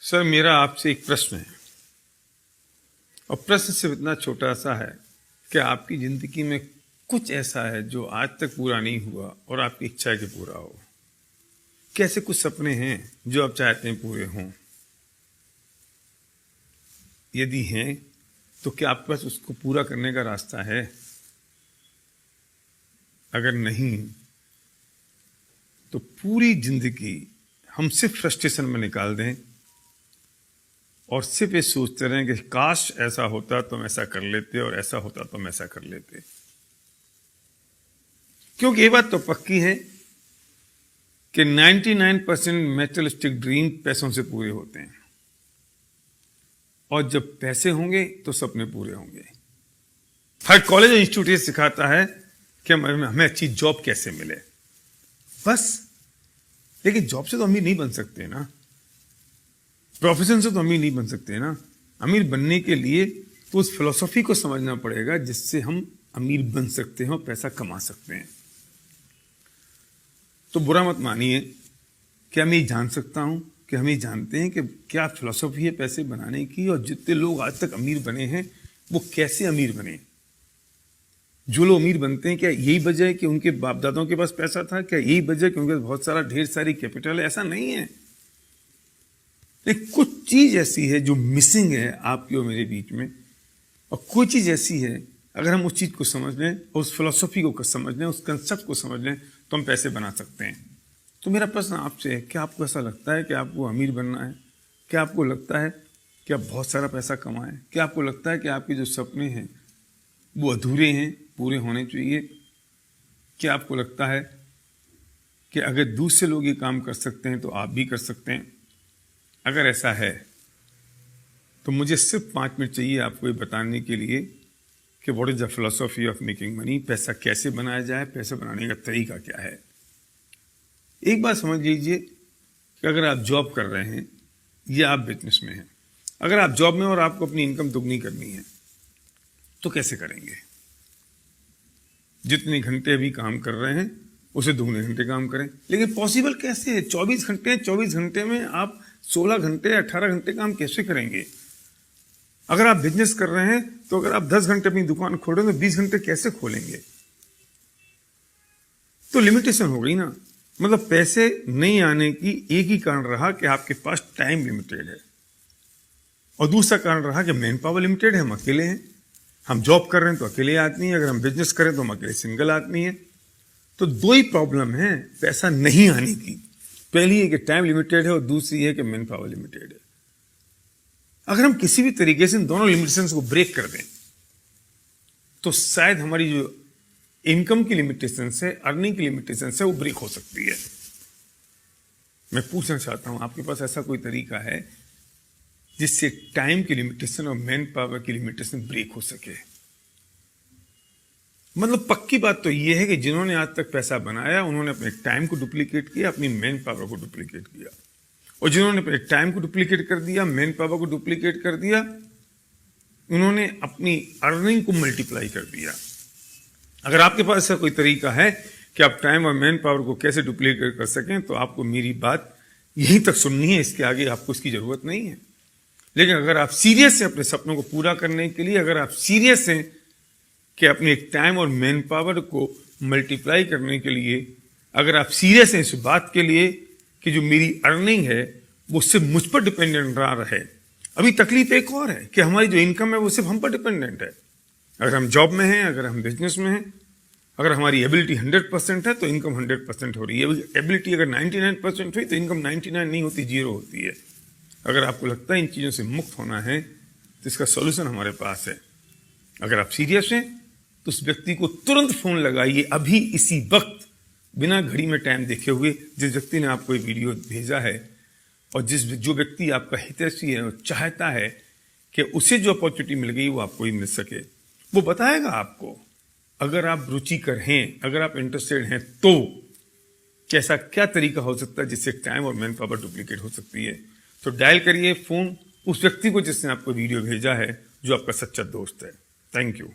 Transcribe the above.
Sir, मेरा आपसे एक प्रश्न है और प्रश्न सिर्फ इतना छोटा सा है कि आपकी ज़िंदगी में कुछ ऐसा है जो आज तक पूरा नहीं हुआ और आपकी इच्छा है कि पूरा हो। कैसे कुछ सपने हैं जो आप चाहते हैं पूरे हों? यदि हैं तो क्या आपके पास उसको पूरा करने का रास्ता है? अगर नहीं तो पूरी जिंदगी हम सिर्फ फ्रस्ट्रेशन में निकाल दें और सिर्फ ये सोचते रहें कि काश ऐसा होता तो हम ऐसा कर लेते और ऐसा होता तो हम ऐसा कर लेते। क्योंकि ये बात तो पक्की है कि 99% मैटेरियलिस्टिक ड्रीम पैसों से पूरे होते हैं और जब पैसे होंगे तो सपने पूरे होंगे। हर कॉलेज और इंस्टीट्यूट ये सिखाता है कि हमें अच्छी जॉब कैसे मिले, बस। लेकिन जॉब से तो अमीर नहीं बन सकते ना, प्रोफेशन से तो अमीर नहीं बन सकते ना। अमीर बनने के लिए तो उस फिलॉसफी को समझना पड़ेगा जिससे हम अमीर बन सकते हैं और पैसा कमा सकते हैं। तो बुरा मत मानिए कि मैं जान सकता हूं कि हम ये जानते हैं कि क्या फिलॉसफी है पैसे बनाने की, और जितने लोग आज तक अमीर बने हैं वो कैसे अमीर बने। जो लोग अमीर बनते हैं क्या यही वजह है कि उनके बाप दादाओं के पास पैसा था? क्या यही वजह है कि उनके पास बहुत सारा ढेर सारी कैपिटल है? ऐसा नहीं है। लेकिन कुछ चीज ऐसी है जो मिसिंग है आपकी और मेरे बीच में, और कोई चीज ऐसी है अगर हम उस चीज को समझ लें और उस फिलॉसफी को समझ लें, उस कंसेप्ट को समझ लें तो हम पैसे बना सकते हैं। तो मेरा प्रश्न आपसे है, क्या आपको ऐसा लगता है कि आपको अमीर बनना है? क्या आपको लगता है कि आप बहुत सारा पैसा कमाएं? क्या आपको लगता है कि आपके जो सपने हैं वो अधूरे हैं, पूरे होने चाहिए? क्या आपको लगता है कि अगर दूसरे लोग ये काम कर सकते हैं तो आप भी कर सकते हैं? अगर ऐसा है तो मुझे सिर्फ 5 मिनट चाहिए आपको ये बताने के लिए कि what is the philosophy of making money. पैसा कैसे बनाया जाए, पैसा बनाने का तरीका क्या है। एक बात समझ लीजिए कि अगर आप जॉब कर रहे हैं या आप बिजनेस में हैं, अगर आप जॉब में और आपको अपनी इनकम दुगनी करनी है तो कैसे करेंगे? जितने घंटे अभी काम कर रहे हैं उसे दुगने घंटे काम करें। लेकिन पॉसिबल कैसे है? 24 घंटे हैं, 24 घंटे में आप 16 घंटे 18 घंटे काम कैसे करेंगे? अगर आप बिजनेस कर रहे हैं तो अगर आप 10 घंटे अपनी दुकान खोलें तो 20 घंटे कैसे खोलेंगे? तो लिमिटेशन हो गई ना। मतलब पैसे नहीं आने की एक ही कारण रहा कि आपके पास टाइम लिमिटेड है, और दूसरा कारण रहा कि मैन पावर लिमिटेड है, हम अकेले हैं। हम जॉब कर रहे हैं तो अकेले आदमी है, अगर हम बिजनेस करें तो हम अकेले सिंगल आदमी है। तो दो ही प्रॉब्लम है पैसा नहीं आने की। पहली है कि टाइम लिमिटेड है और दूसरी है कि मैन पावर लिमिटेड है। अगर हम किसी भी तरीके से इन दोनों लिमिटेशंस को ब्रेक कर दें तो शायद हमारी जो इनकम की लिमिटेशन है, अर्निंग की लिमिटेशन है, वो ब्रेक हो सकती है। मैं पूछना चाहता हूं, आपके पास ऐसा कोई तरीका है जिससे टाइम की लिमिटेशन और मैन पावर की लिमिटेशन ब्रेक हो सके? मतलब पक्की बात तो यह है कि जिन्होंने आज तक पैसा बनाया उन्होंने अपने टाइम को डुप्लीकेट किया, अपनी मैन पावर को डुप्लीकेट किया, और जिन्होंने अपने टाइम को डुप्लीकेट कर दिया, मैन पावर को डुप्लीकेट कर दिया, उन्होंने अपनी अर्निंग को मल्टीप्लाई कर दिया। अगर आपके पास ऐसा कोई तरीका है कि आप टाइम और मैन पावर को कैसे डुप्लीकेट कर सकें तो आपको मेरी बात यहीं तक सुननी है, इसके आगे आपको इसकी जरूरत नहीं है। लेकिन अगर आप सीरियस हैं अपने सपनों को पूरा करने के लिए, अगर आप सीरियस हैं कि अपने टाइम और मैन पावर को मल्टीप्लाई करने के लिए, अगर आप सीरियस हैं इस बात के लिए कि जो मेरी अर्निंग है वो सिर्फ मुझ पर डिपेंडेंट ना रहे। अभी तकलीफ एक और है कि हमारी जो इनकम है वो सिर्फ हम पर डिपेंडेंट है। अगर हम जॉब में हैं, अगर हम बिजनेस में हैं, अगर हमारी एबिलिटी 100% है तो इनकम 100% हो रही है। एबिलिटी अगर 99% हुई तो इनकम 99 नहीं होती, 0 होती है। अगर आपको लगता है इन चीज़ों से मुक्त होना है तो इसका सॉल्यूशन हमारे पास है। अगर आप सीरियस हैं तो उस व्यक्ति को तुरंत फोन लगाइए, अभी इसी वक्त, बिना घड़ी में टाइम देखे हुए, जिस व्यक्ति ने आपको ये वीडियो भेजा है, और जो व्यक्ति आपका हितैषी है और चाहता है कि उसे जो अपॉर्चुनिटी मिल गई वो आपको ही मिल सके, वो बताएगा आपको। अगर आप रुचिकर हैं, अगर आप इंटरेस्टेड हैं तो कैसा क्या तरीका हो सकता है जिससे टाइम और मैन पावर डुप्लीकेट हो सकती है। तो डायल करिए फोन उस व्यक्ति को जिसने आपको वीडियो भेजा है, जो आपका सच्चा दोस्त है। Thank you.